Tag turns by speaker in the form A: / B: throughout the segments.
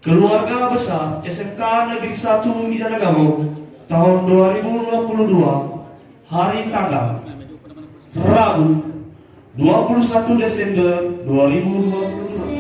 A: Keluarga besar SMK Negeri 1 Mindanagamo tahun 2022, hari tanggal Rabu 21 Desember 2022.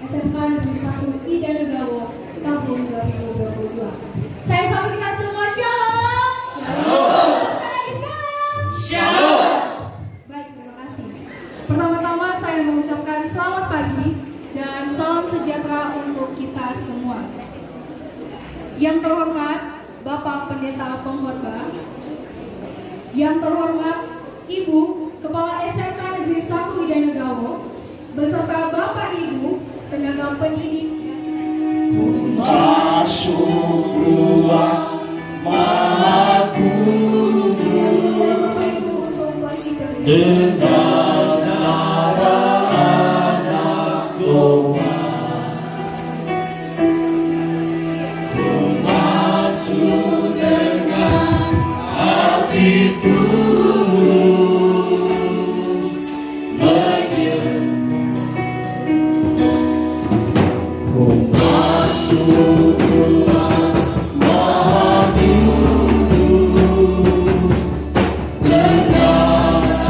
B: SMK Negeri 1 Mindanagamo tahun 2022. Saya sampaikan semua shalom. Shalom. Shalom. Baik, terima kasih. Pertama-tama saya mengucapkan selamat pagi dan salam sejahtera untuk kita semua. Yang terhormat Bapak Pendeta Pengkhotbah, yang terhormat Ibu Kepala SMK Negeri 1 Mindanagamo, beserta Bapak Ibu tenaga pendidik.
A: Masuk ruang Maha Kudus dengan darah anak domba. Ku masuk dengan hati tulus menyembah. Ku masuk ruang Maha Kudus dengan darah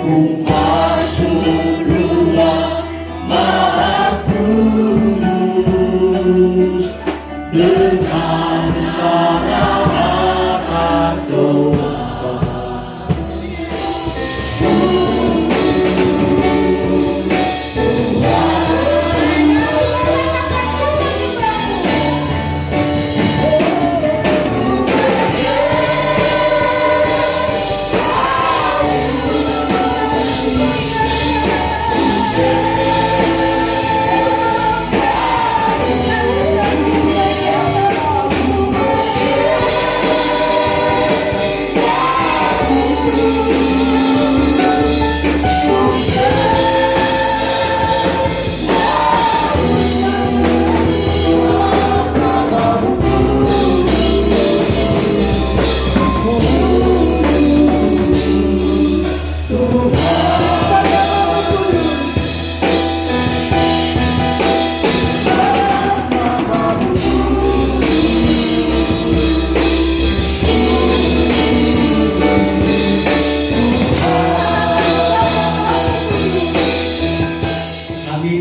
A: masuk ruang Maha Kudus dengan tarahan doa.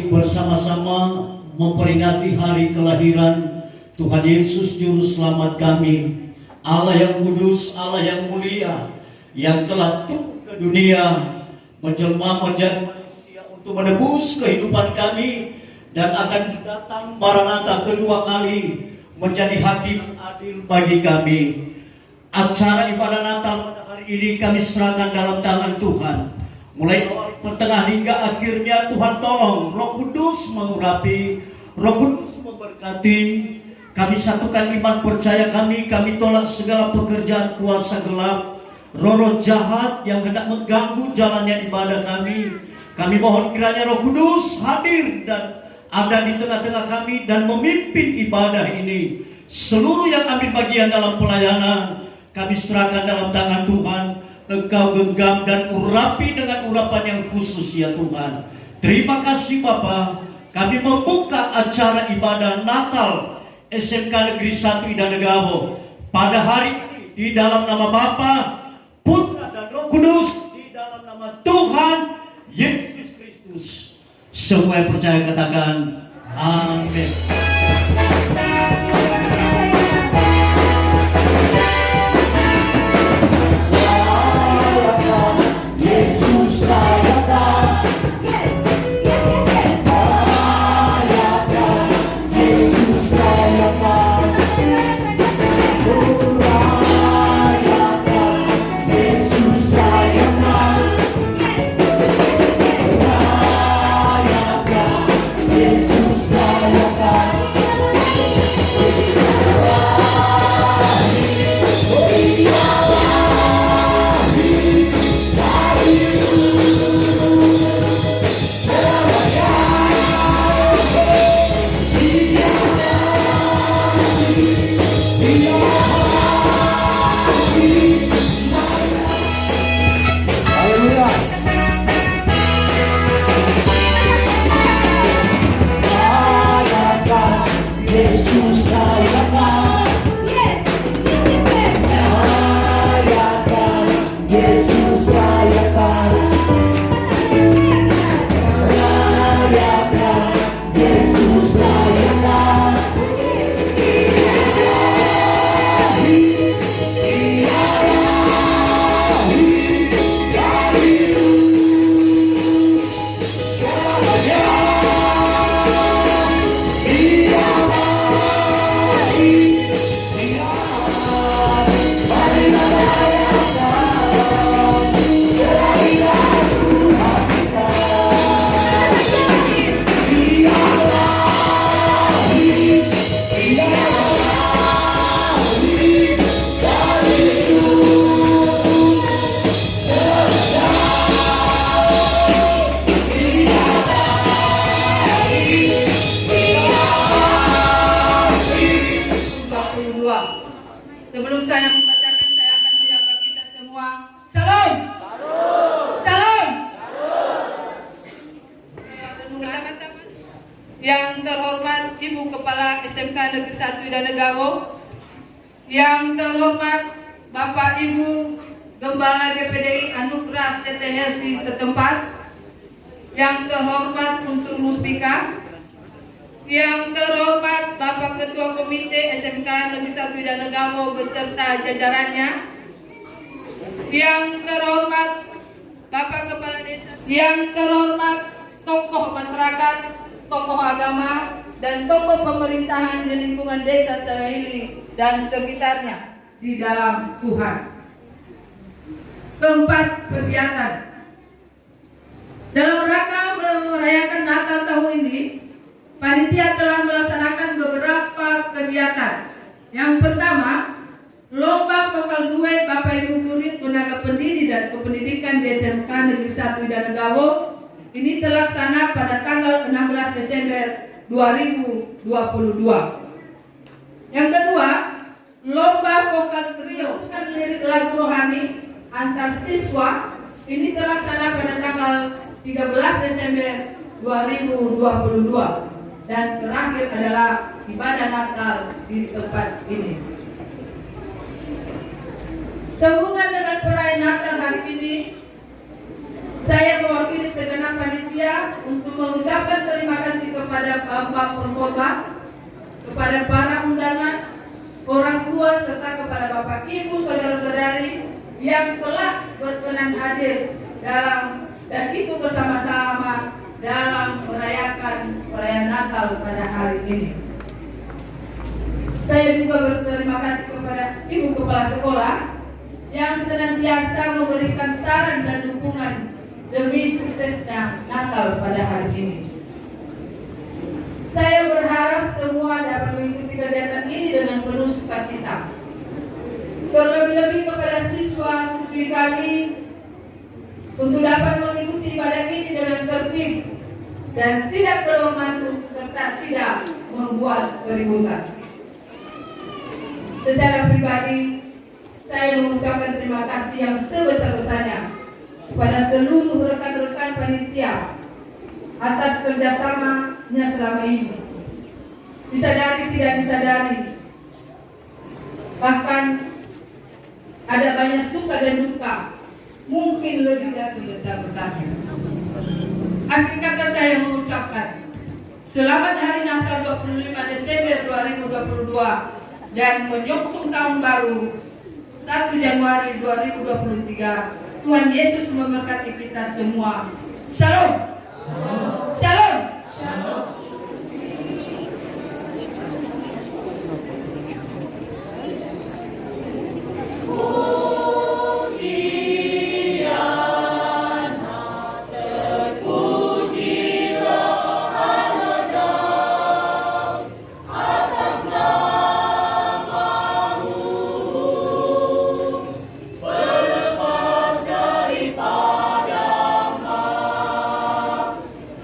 C: Bersama-sama memperingati hari kelahiran Tuhan Yesus Juru Selamat kami, Allah yang kudus, Allah yang mulia, yang telah turun ke dunia, menjelma menjadi manusia untuk menebus kehidupan kami, dan akan datang Maranatha kedua kali menjadi hakim adil bagi kami. Acara ibadah Natal pada hari ini kami serahkan dalam tangan Tuhan. Mulai awal pertengahan hingga akhirnya, Tuhan tolong, Roh Kudus mengurapi, Roh Kudus memberkati. Kami satukan iman percaya kami tolak segala pekerjaan kuasa gelap, roh-roh jahat yang hendak mengganggu jalannya ibadah kami. Kami mohon kiranya Roh Kudus hadir dan ada di tengah-tengah kami dan memimpin ibadah ini. Seluruh yang ambil bagian dalam pelayanan kami serahkan dalam tangan Tuhan. Engkau genggam dan urapi dengan urapan yang khusus ya Tuhan. Terima kasih Bapa. Kami membuka acara ibadah Natal SMK Negeri 1 Idanegawo pada hari ini di dalam nama Bapa, Putra dan Roh Kudus, di dalam nama Tuhan Yesus Kristus. Semua yang percaya katakan amin.
D: Sebelum saya membacakan, saya akan menyapa kita semua. Salam. Salam. Teman-teman yang terhormat Ibu Kepala SMK Negeri 1 Idanegawo, yang terhormat Bapak Ibu Gembala GPDI Anugerah TTHSI setempat, yang terhormat unsur Muspika, yang terhormat Bapak Ketua Komite SMK Negeri 1 Widanegara beserta jajarannya, yang terhormat Bapak Kepala Desa, yang terhormat tokoh masyarakat, tokoh agama, dan tokoh pemerintahan di lingkungan desa Sawahili dan sekitarnya di dalam Tuhan. Keempat, kegiatan. Dalam rangka merayakan Natal tahun ini, panitia telah melaksanakan beberapa kegiatan. Yang pertama, lomba vokal duet Bapak Ibu guru tenaga pendidik dan kependidikan di SMK Negeri 1 Widanegara ini terlaksana pada tanggal 16 Desember 2022. Yang kedua, lomba vokal trio lirik lagu rohani antar siswa ini terlaksana pada tanggal 13 Desember 2022. Dan terakhir adalah ibadah Natal di tempat ini. Sehubungan dengan perayaan Natal hari ini, saya mewakili segenap panitia untuk mengucapkan terima kasih kepada Bapak Pengkhotbah, kepada para undangan, orang tua, serta kepada Bapak Ibu, saudara-saudari yang telah berkenan hadir dalam dan ikut bersama-sama dalam merayakan perayaan Natal pada hari ini. Saya juga berterima kasih kepada Ibu Kepala Sekolah yang senantiasa memberikan saran dan dukungan demi suksesnya Natal pada hari ini. Saya berharap semua dapat mengikuti kegiatan ini dengan penuh sukacita. Terlebih-lebih kepada siswa-siswi kami untuk dapat mengikuti ibadah ini dengan tertib dan tidak keluar masuk serta tidak membuat keributan. Secara pribadi, saya mengucapkan terima kasih yang sebesar-besarnya kepada seluruh rekan-rekan panitia atas kerjasamanya selama ini. Disadari tidak disadari, bahkan ada banyak suka dan duka, mungkin lebih dari besar-besarnya. Akhir kata saya mengucapkan selamat Hari Natal 25 Desember 2022 dan menyongsong tahun baru 1 Januari 2023. Tuhan Yesus memberkati kita semua. Shalom. Shalom. Shalom.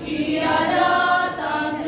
A: Ia datang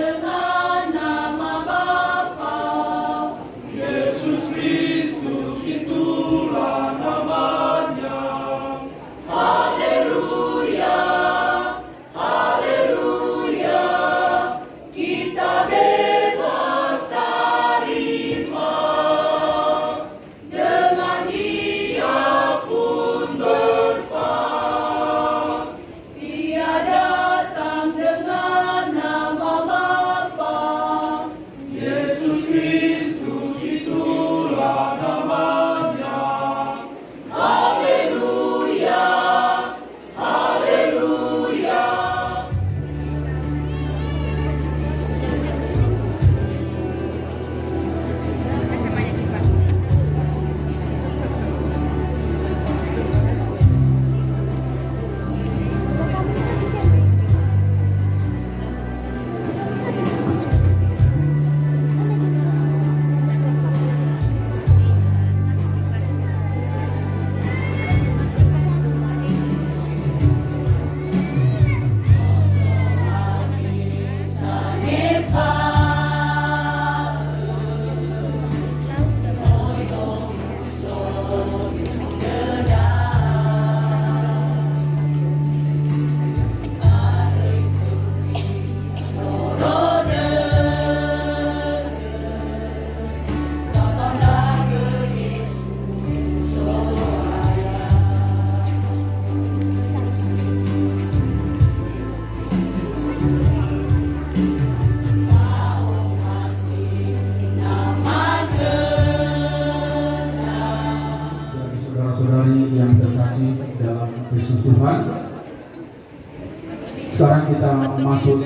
E: Sekarang kita masuk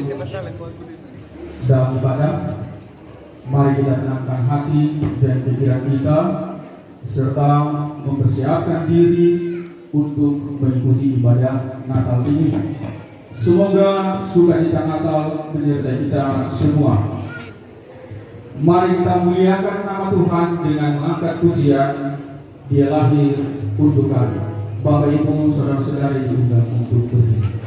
E: dalam ibadah. Mari kita tenangkan hati dan pikiran kita serta mempersiapkan diri untuk mengikuti ibadah Natal ini. Semoga sukacita Natal menyertai kita semua. Mari kita muliakan nama Tuhan dengan mengangkat pujian. Dia lahir untuk kami. Bapak Ibu, saudara-saudari diundang untuk berdiri.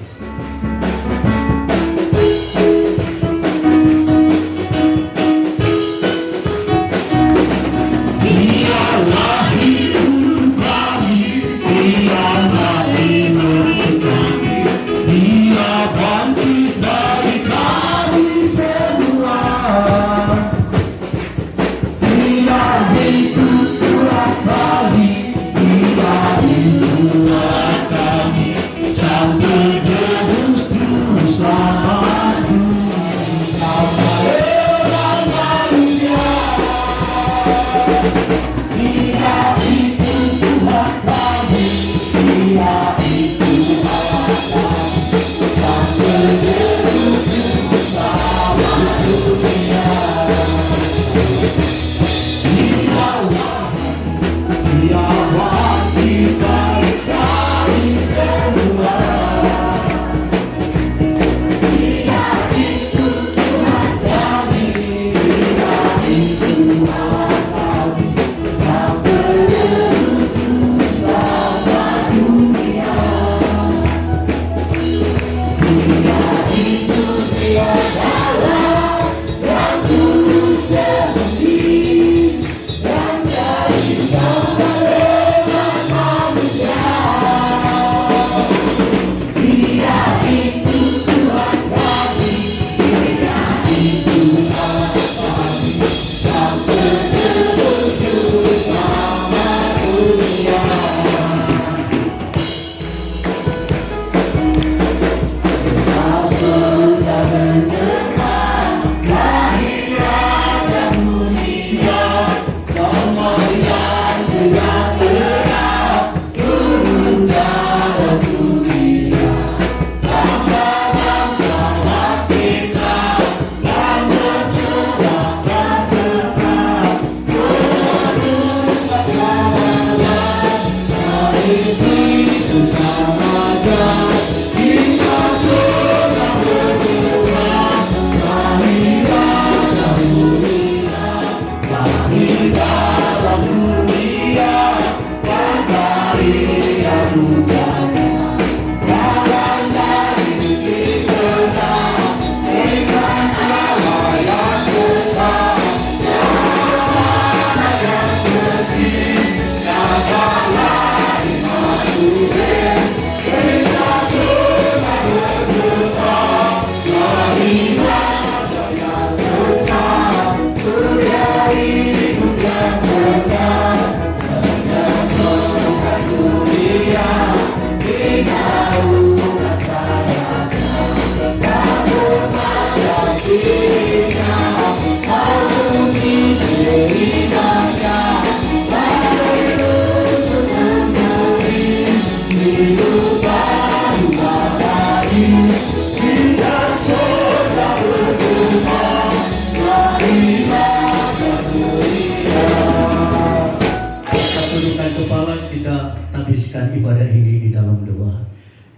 C: Ibadah ini di dalam doa.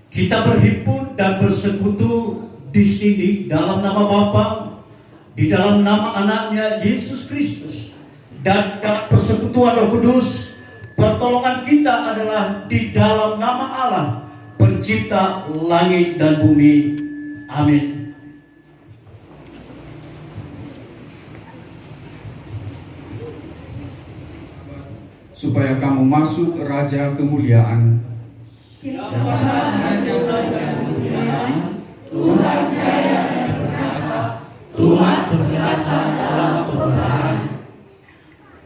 C: Kita berhimpun dan bersekutu di sini dalam nama Bapa, di dalam nama Anaknya Yesus Kristus, dan dalam persekutuan Roh Kudus. Pertolongan kita adalah di dalam nama Allah, Pencipta langit dan bumi. Amin.
E: Supaya kamu masuk Raja Kemuliaan.
A: Tuhan jaya dan perkasa, Tuhan berkuasa dalam peperangan.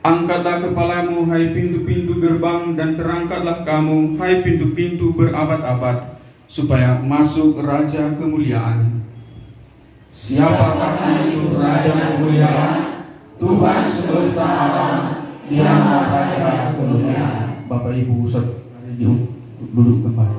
E: Angkatlah kepalamu, hai pintu-pintu gerbang, dan terangkatlah kamu, hai pintu-pintu berabad-abad, supaya masuk Raja Kemuliaan. Siapakah itu Raja Kemuliaan? Tuhan semesta alam, Dialah Raja Kemuliaan. Bapak Ibu duduk kembali.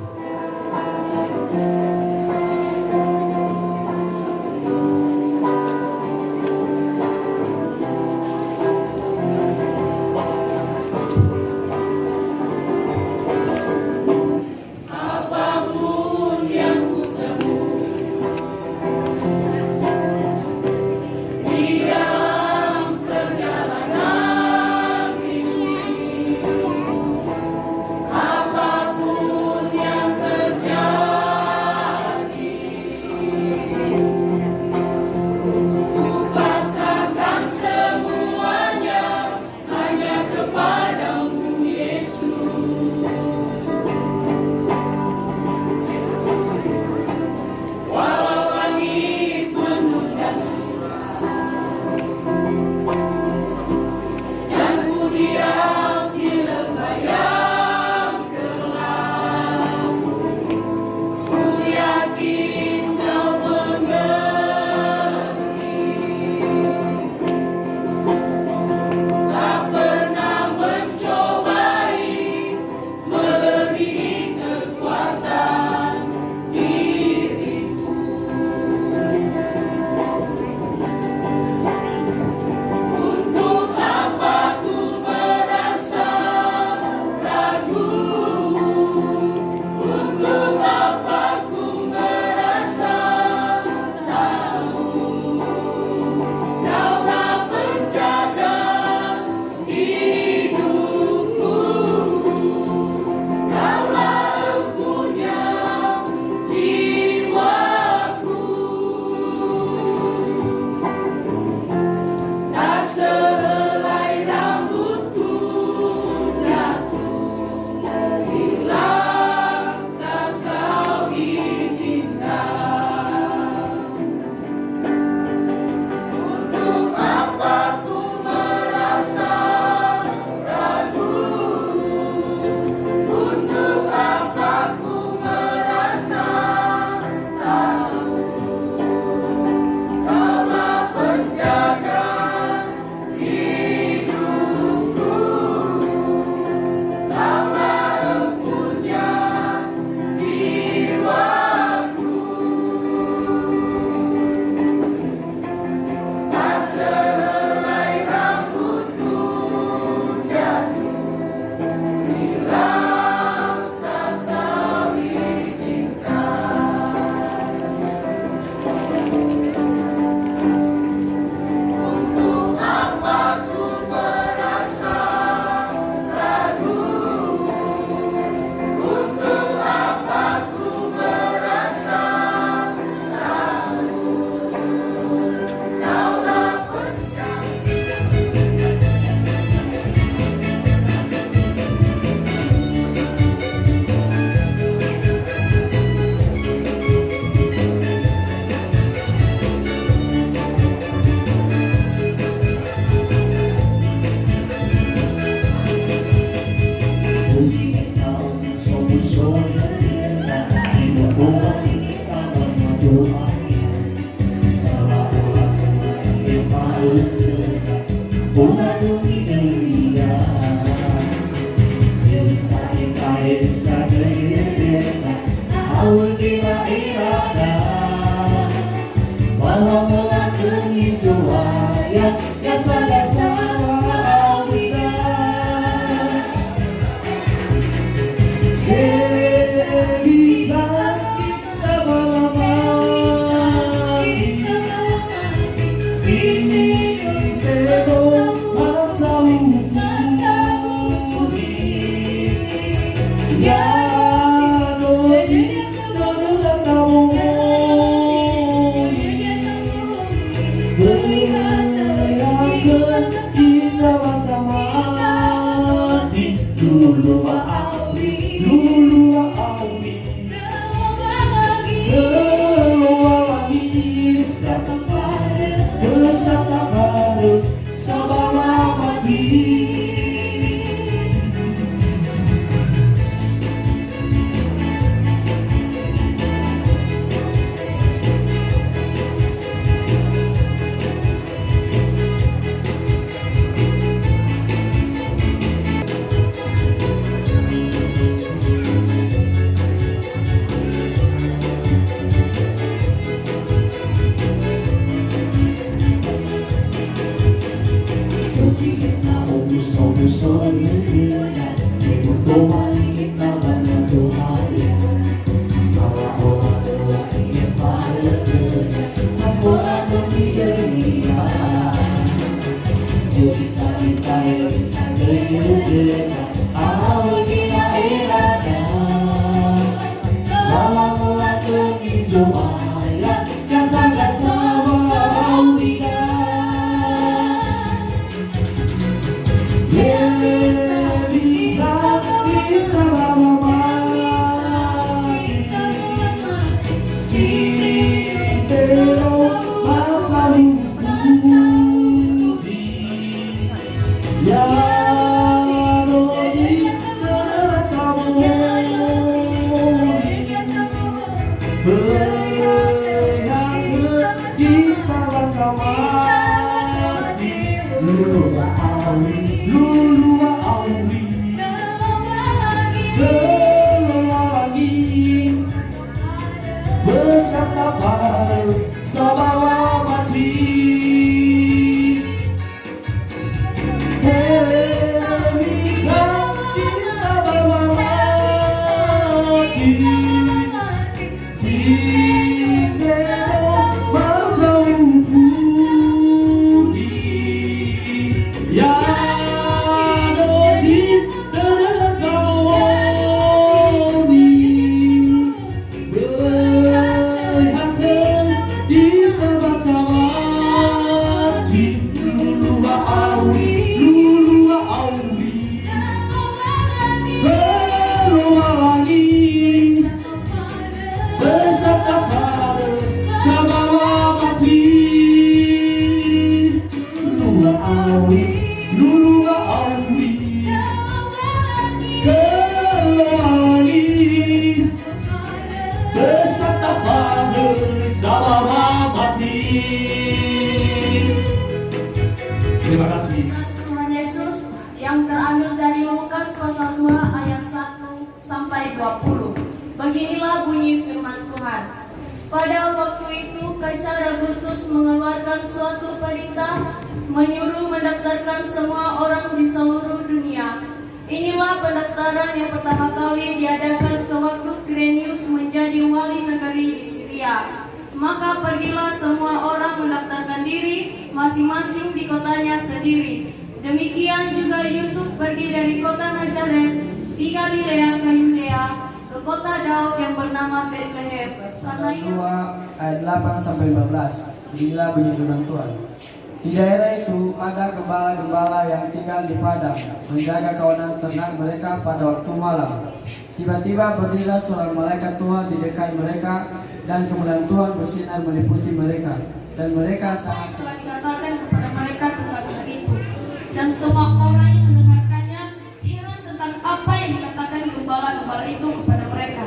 C: Terima kasih.
A: Tuhan Yesus yang terambil dari Lukas pasal 2 ayat 1 sampai 20. Beginilah bunyi firman Tuhan. Pada waktu itu Kaisar Agustus mengeluarkan suatu perintah menyuruh mendaftarkan semua orang di seluruh dunia. Inilah pendaftaran yang pertama kali diadakan sewaktu Quirinius menjadi wali negeri di Syria. Maka pergilah semua orang mendaftarkan diri masing-masing di kotanya sendiri. Demikian juga Yusuf pergi dari kota Nazaret di Galilea ke Yudea ke kota Daud yang bernama Bethlehem. Karena ia
F: 2 ayat 8 sampai 15. Inilah bunyi firman Tuhan. Di daerah itu ada gembala-gembala yang tinggal di padang, menjaga kawanan ternak mereka pada waktu malam. Tiba-tiba berdirilah seorang malaikat Tuhan di dekat mereka, dan kemuliaan Tuhan bersinar meliputi mereka, dan mereka sangat
B: telah dikatakan kepada mereka tentang hal itu. Dan semua orang yang mendengarkannya heran tentang apa yang dikatakan gembala-gembala itu kepada mereka.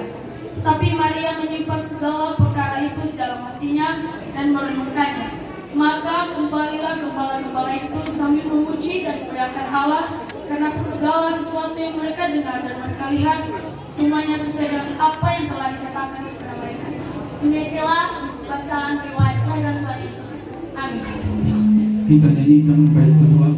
B: Tetapi Maria menyimpan segala perkara itu di dalam hatinya dan merenungkannya. Maka kembalilah gembala-gembala itu sambil memuji dan memuliakan Allah karena segala sesuatu yang mereka dengar dan mereka lihat semuanya sesuai dengan apa yang telah dikatakan kepada mereka. Demikianlah bacaan riwayat kelahiran Tuhan Yesus. Amin.
E: Kita nyanyikan bait kedua.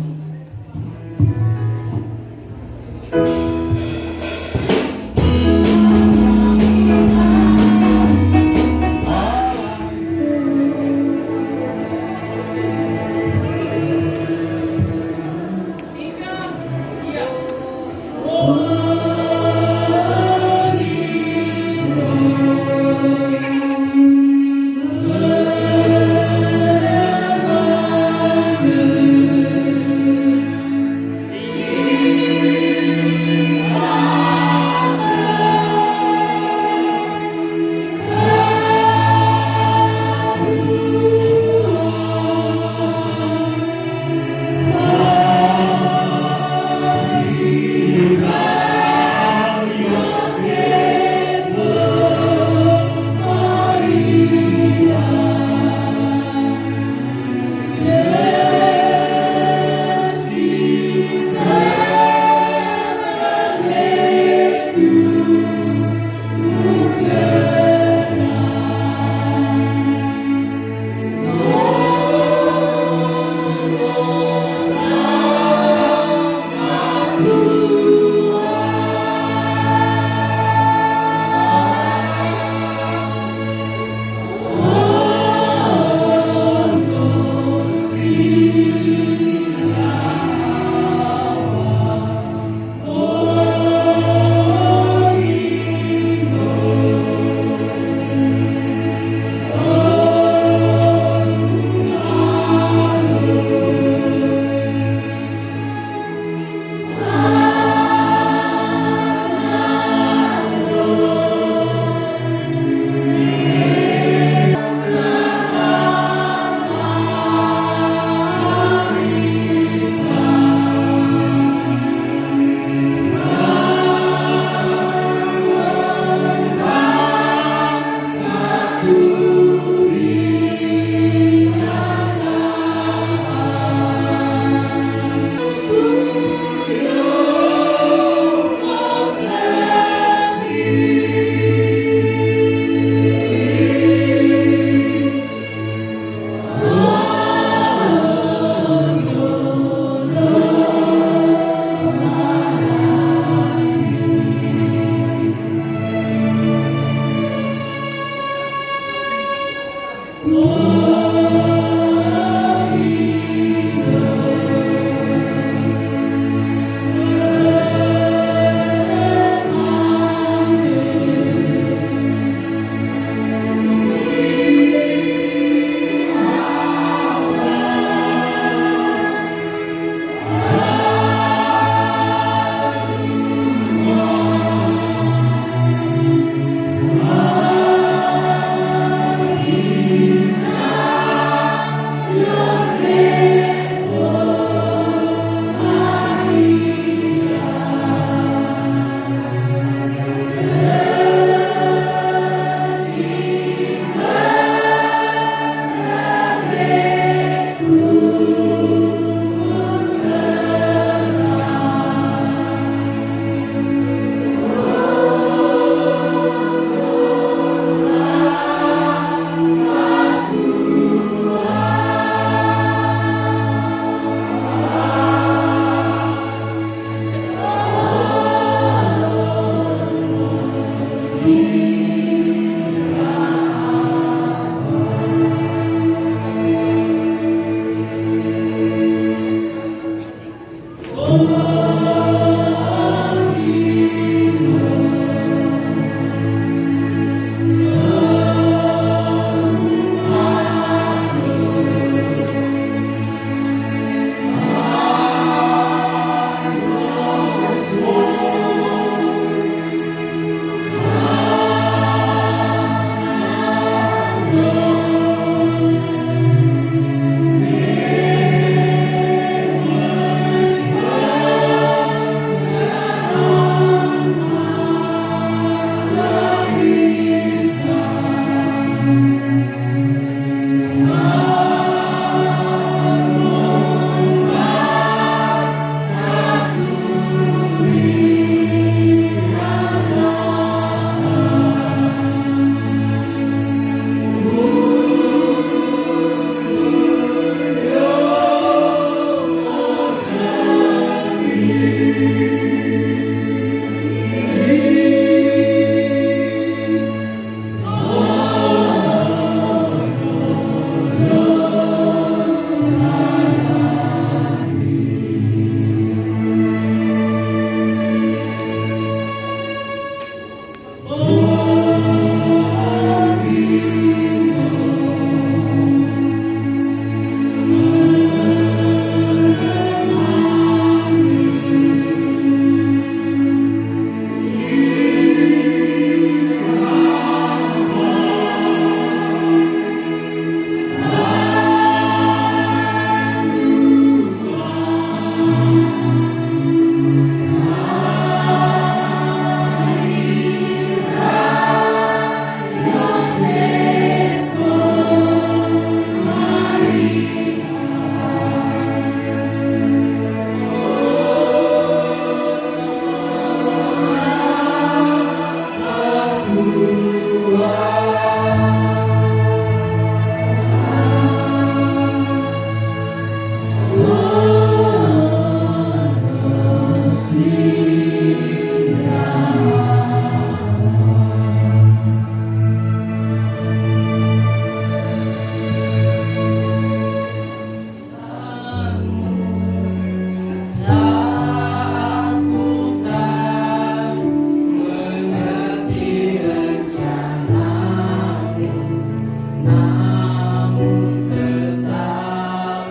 G: namun tetap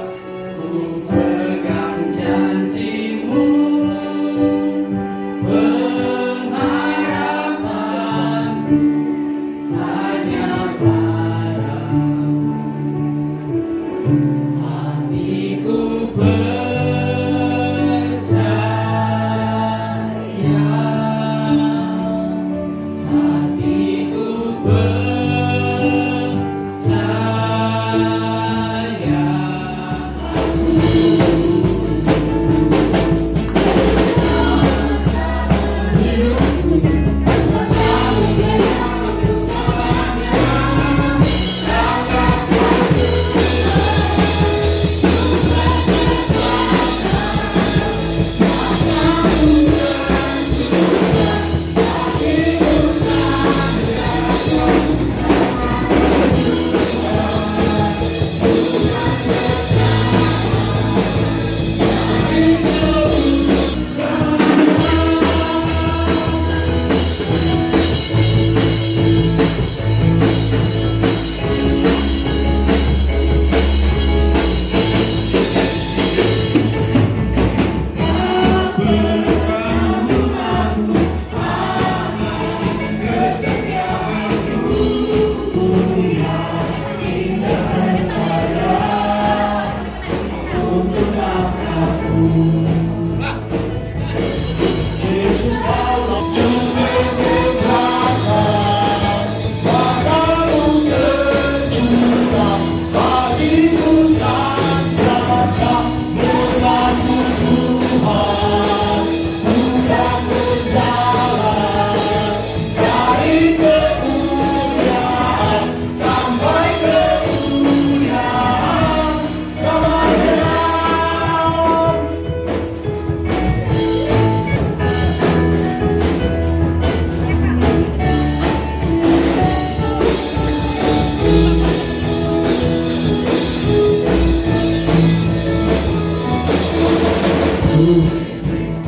G: ku pegang janjimu, pengharapanku hanya padamu. Hatiku percaya, hatiku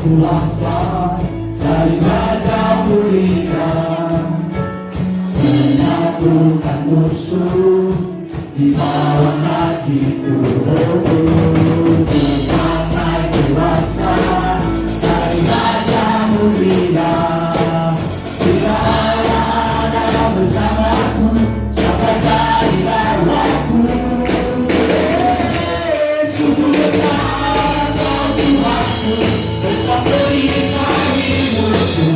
G: kuasa dari Raja Mulia, menyatukan musuh di bawah kakiku. Memakai kuasa dari Raja Mulia, jika Allah ada bersamaku, siapa jadi lawanku? Sungguh besar kau Tuhanku, besar perisai hidupku.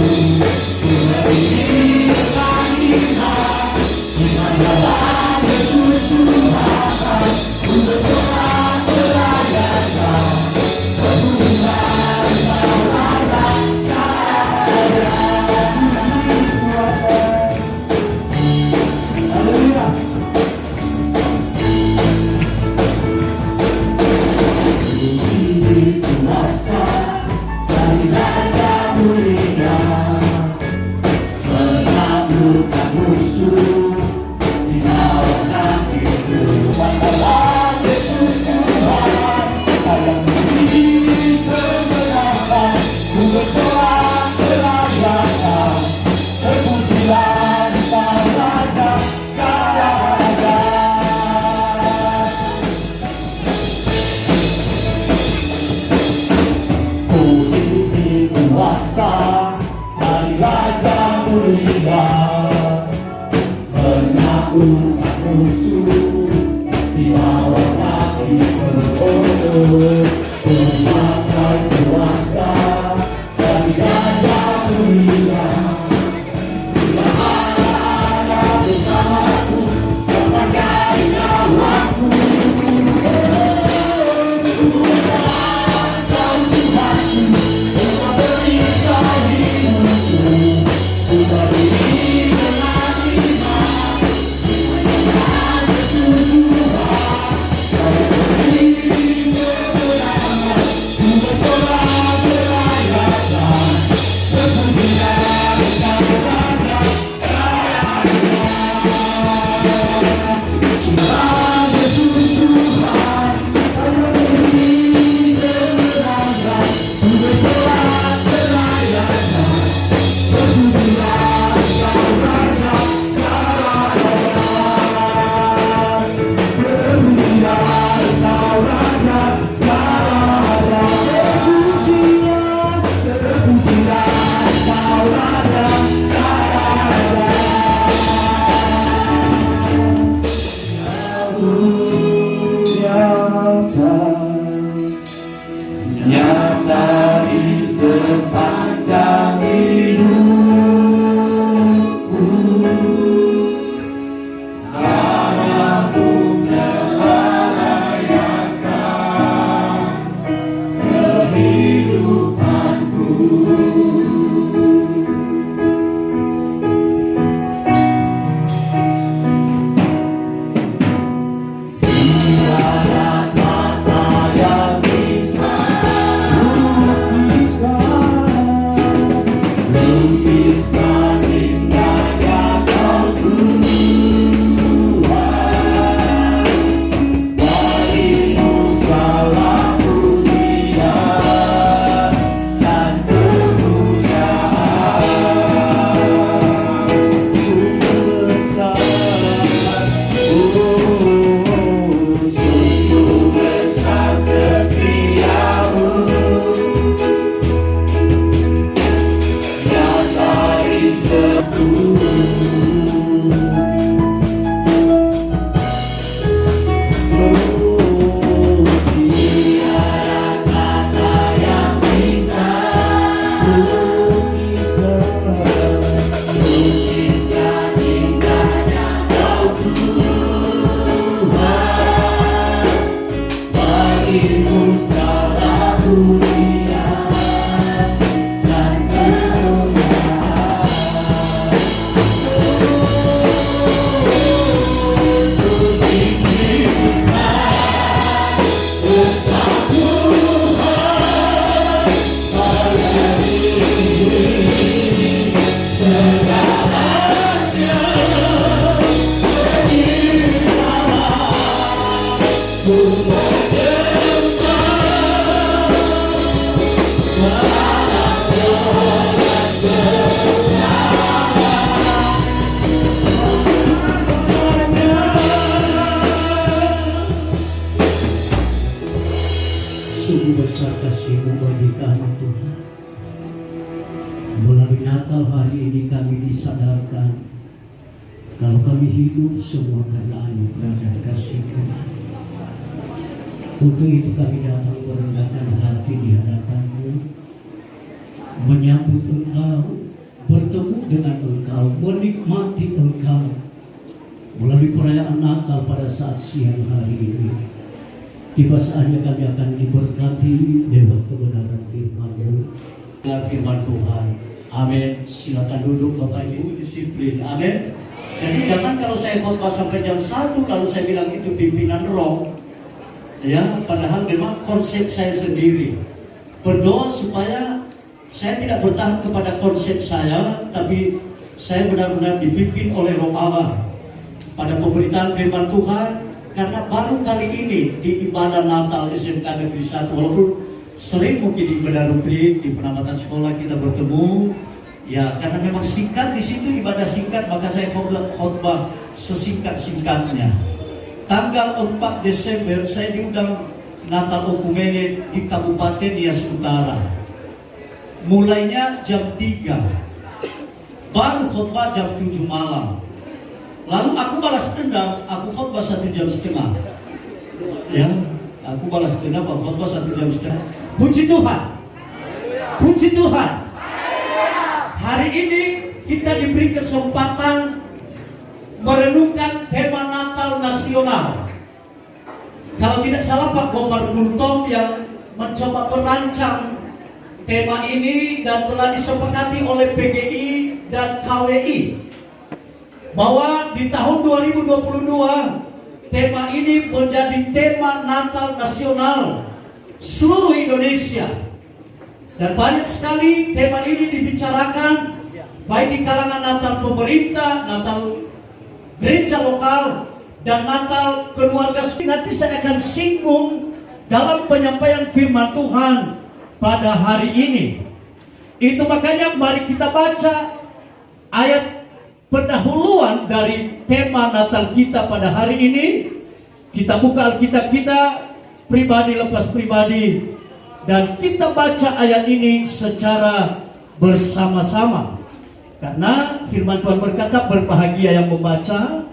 G: Ku berdiri depan Tuhan, di hadapan Yesus Tuhan. Ku bersorak merayakan kebenaran Allah Saya. Haleluya. Diberi kuasa dari Raja Mulia, menaklukkan musuh di bawah kakiku. Dalam Yesus Tuhan, dalam diri kebenaran, ku bersorak merayakan terpujilah Sang Raja segala raja. Ku diberi kuasa dari Raja Mulia, menaklukkan musuh di bawah kakiku. Memakai kuasa dari Raja Mulia, jika Allah ada bersamaku, siapa jadi lawanku? Sungguh besar kau Tuhanku, besar perisai hidupku. Ku berdiri dengan iman, di hadapan Yesus hatimu segala dunia dan kemuliaan.
C: Sungguh besar kasih-Mu bagi kami Tuhan. Melalui Natal hari ini kami disadarkan kalau kami hidup semua karena anugerah dan kasih Tuhan. Untuk itu kami datang merendahkan hati di hadapan-Mu, menyambut Engkau, bertemu dengan Engkau, menikmati Engkau melalui perayaan Natal pada saat siang hari ini. Tiba saatnya kami akan diberkati lewat kebenaran firman-Mu. Dengan firman Tuhan. Amin. Silakan duduk Bapak Ibu, disiplin. Amin. Jadi jangan kalau saya khotbah sampai jam 1 lalu saya bilang itu pimpinan roh. Ya, padahal memang konsep saya sendiri. Berdoa supaya saya tidak bertahan kepada konsep saya, tapi saya benar-benar dipimpin oleh Roh Allah pada pemberitaan firman Tuhan. Karena baru kali ini di ibadah Natal SMK Negeri 1, walaupun sering mungkin di ibadah rubrik, di penamatan sekolah kita bertemu, ya karena memang singkat di situ ibadah singkat, maka saya khotbah sesingkat-singkatnya. Tanggal 4 Desember saya diundang Natal Okumene di Kabupaten Nias Utara. Mulainya jam 3, baru khotbah jam 7 malam. Lalu aku balas dendam, aku khotbah 1,5 jam. Ya, aku balas dendam, aku khotbah 1,5 jam. Puji Tuhan, puji Tuhan. Hari ini kita diberi kesempatan merenungkan tema Natal nasional. Kalau tidak salah Pak Bomar Gultom yang mencoba merancang tema ini dan telah disepakati oleh PGI dan KWI. Bahwa di tahun 2022 tema ini menjadi tema Natal nasional seluruh Indonesia. Dan banyak sekali tema ini dibicarakan baik di kalangan Natal pemerintah, Natal gereja lokal, dan Natal keluarga. Nanti saya akan singgung dalam penyampaian firman Tuhan pada hari ini. Itu makanya mari kita baca ayat pendahuluan dari tema Natal kita pada hari ini. Kita buka Alkitab kita pribadi lepas pribadi dan kita baca ayat ini secara bersama-sama. Karena firman Tuhan berkata, berbahagia yang membaca,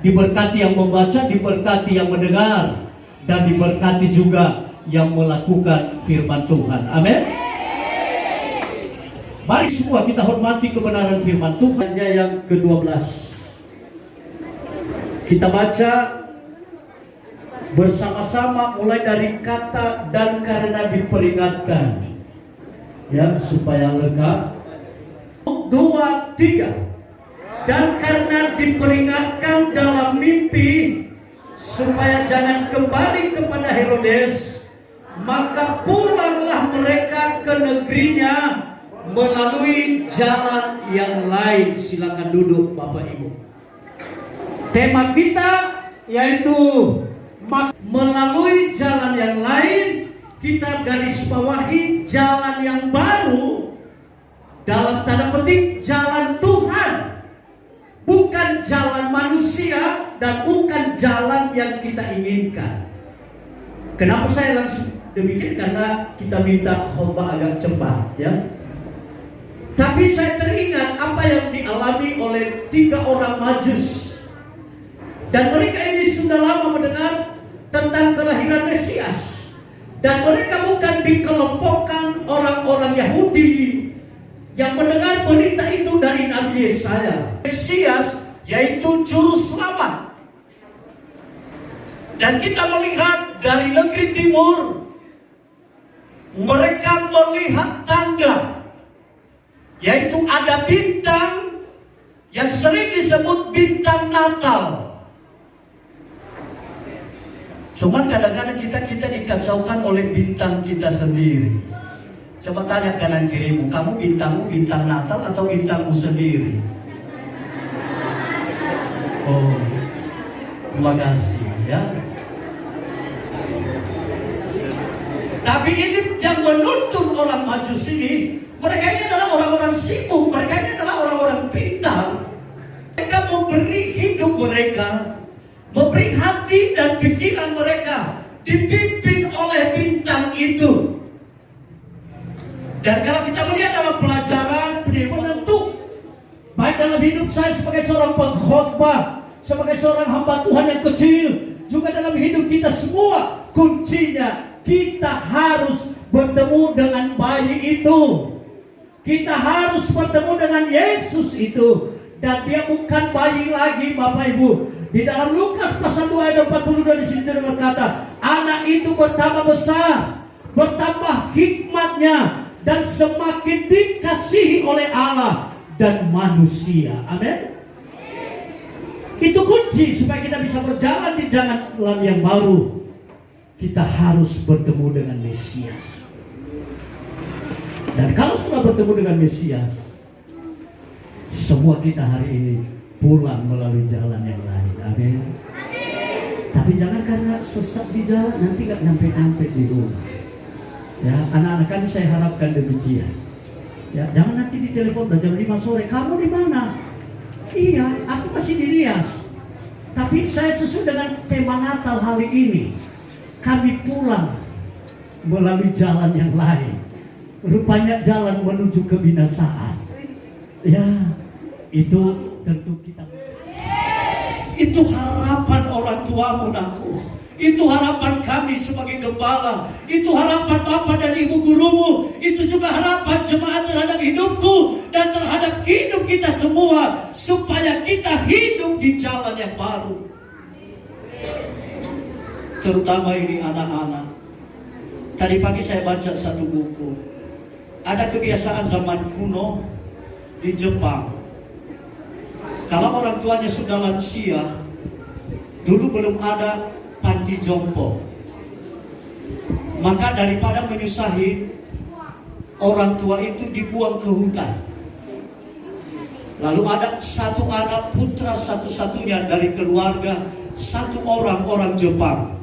C: diberkati yang membaca, diberkati yang mendengar, dan diberkati juga yang melakukan firman Tuhan. Amin. Mari semua kita hormati kebenaran firman Tuhan yang ke-12. Kita baca bersama-sama mulai dari kata dan karena diperingatkan. Ya, supaya lengkap. 2, 3. Dan karena diperingatkan dalam mimpi supaya jangan kembali kepada Herodes, maka pulanglah mereka ke negerinya melalui jalan yang lain. Silakan duduk Bapak Ibu. Tema kita yaitu melalui jalan yang lain. Kita garis bawahi jalan yang baru, dalam tanda petik jalan Tuhan, bukan jalan manusia dan bukan jalan yang kita inginkan. Kenapa saya langsung demikian? Karena kita minta khotbah agak cepat, ya. Tapi saya teringat apa yang dialami oleh 3 orang Majus. Dan mereka ini sudah lama mendengar tentang kelahiran Mesias. Dan mereka bukan dikelompokkan orang-orang Yahudi yang mendengar berita itu dari Nabi Yesaya. Mesias yaitu juru selamat. Dan kita melihat dari negeri timur mereka melihat tanda, yaitu ada bintang yang sering disebut bintang Natal. Cuman kadang-kadang kita dikacaukan oleh bintang kita sendiri. Coba tanya kanan kirimu, kamu bintangmu bintang Natal atau bintangmu sendiri? Oh, terima kasih ya. Tapi ini yang menuntun orang Majus ini, mereka ini adalah orang-orang sibuk, mereka ini adalah orang-orang pintar. Mereka memberi hidup mereka, memberi hati dan pikiran mereka dipimpin oleh bintang itu. Dan kalau kita melihat dalam pelajaran penentu, baik dalam hidup saya sebagai seorang pengkhotbah, sebagai seorang hamba Tuhan yang kecil, juga dalam hidup kita semua, kuncinya kita harus bertemu dengan bayi itu. Kita harus bertemu dengan Yesus itu. Dan dia bukan bayi lagi, Bapak Ibu. Di dalam Lukas pasal 2 ayat 42 di sini berkata, anak itu bertambah besar, bertambah hikmatnya, dan semakin dikasihi oleh Allah dan manusia. Amin. Itu kunci supaya kita bisa berjalan di jalan yang baru. Kita harus bertemu dengan Mesias. Dan kalau sudah bertemu dengan Mesias, semua kita hari ini pulang melalui jalan yang lain. Amin. Tapi jangan karena sesat di jalan nanti gak nyampe-nyampe di rumah. Ya, anak-anak kami saya harapkan demikian. Ya, jangan nanti di telepon udah jam 5 sore, kamu di mana? Iya, aku masih di Rias. Tapi saya sesuai dengan tema Natal hari ini. Kami pulang melalui jalan yang lain. Rupanya jalan menuju kebinasaan. Ya, itu tentu kita. Itu harapan orang tuamu, Naku. Itu harapan kami sebagai gembala. Itu harapan Bapak dan Ibu gurumu. Itu juga harapan jemaat terhadap hidupku dan terhadap hidup kita semua, supaya kita hidup di jalan yang baru. Terutama ini anak-anak. Tadi pagi saya baca satu buku. Ada kebiasaan zaman kuno di Jepang. Kalau orang tuanya sudah lansia, dulu belum ada panti jompo. Maka daripada menyusahi, orang tua itu dibuang ke hutan. Lalu ada satu anak putra satu-satunya dari keluarga, satu orang Jepang.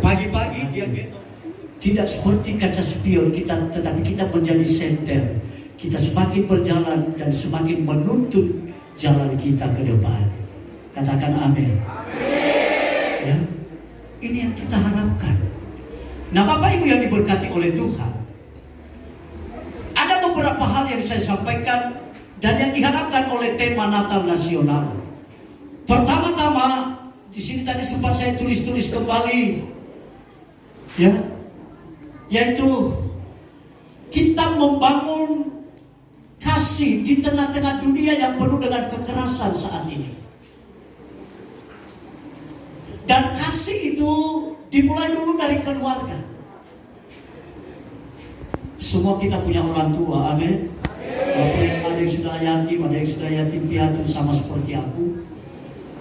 C: Pagi-pagi dia gendong. Tidak seperti kaca spion kita, tetapi kita menjadi senter. Kita semakin berjalan dan semakin menuntun jalan kita ke depan. Katakan amin. Ya, ini yang kita harapkan. Nah, Bapak Ibu yang diberkati oleh Tuhan, ada beberapa hal yang saya sampaikan dan yang diharapkan oleh tema Natal Nasional. Pertama-tama, di sini tadi sempat saya tulis kembali, ya, yaitu kita membangun kasih di tengah-tengah dunia yang penuh dengan kekerasan saat ini. Dan kasih itu dimulai dulu dari keluarga. Semua kita punya orang tua, amin. Ada yang sudah yatim, ada yang sudah yatim piatu sama seperti aku.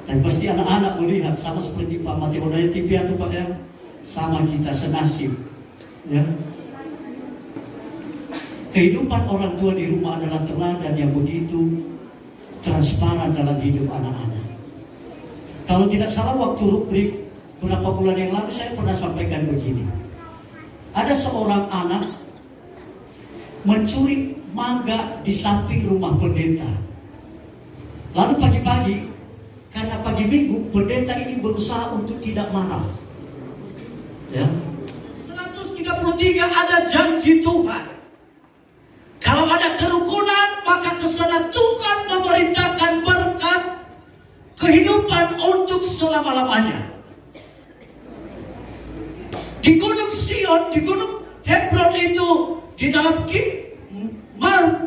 C: Tapi pasti anak-anak melihat sama seperti Pak Mati, udah yatim piatu Pak ya, sama kita senasib. Ya. Kehidupan orang tua di rumah adalah teladan yang begitu transparan dalam hidup anak-anak. Kalau tidak salah waktu rubrik beberapa bulan yang lalu saya pernah sampaikan begini. Ada seorang anak mencuri mangga di samping rumah pendeta. Lalu pagi-pagi, karena pagi minggu, pendeta ini berusaha untuk tidak marah. Ya. 133 ada janji Tuhan. Kalau ada kerukunan, maka kesana Tuhan memerintahkan berkat kehidupan untuk selama-lamanya. Di Gunung Sion, di Gunung Hebron itu, di dalam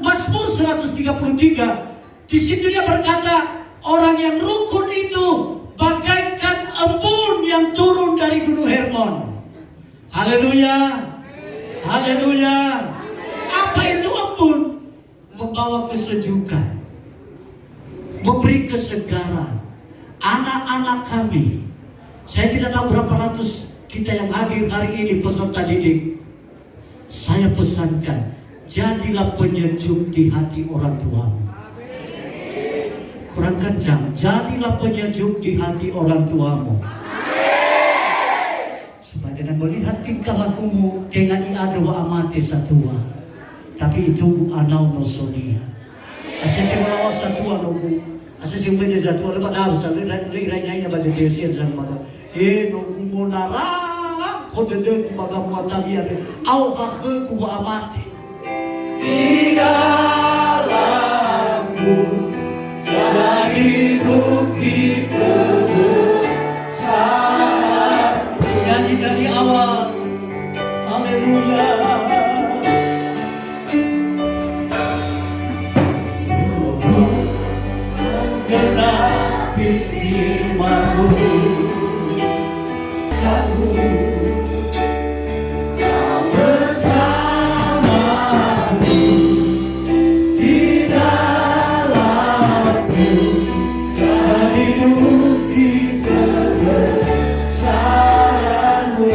C: Mazmur 133, di situ dia berkata, orang yang rukun itu bagaikan embun yang turun dari Gunung Hermon. Haleluya. Haleluya. Apa itu embun? Membawa kesejukan, memberi kesegaran. Anak-anak kami, saya tidak tahu berapa ratus kita yang hadir hari ini peserta didik. Saya pesankan, jadilah penyejuk di hati orang tuamu. Kurang kencang, jadilah penyejuk di hati orang tuamu. Supaya dengan melihat tingkah lakumu, dengan ada wa amati satua. Tapi itu anau nosonia. Asisi melawas satua nogu. Asisi menjadi satua lebat harus lirai-lirainya pada desian sama mata. Nogu monara. Kodede kubaga muatabia. Au kakhe kuba amati. Di dalamku jadi bukti kebesaran. Nyanyi dari awal. Haleluya. Genapi firman-Mu. Kau bersamaku di dalamku, jadi bukti kebesaran-Mu.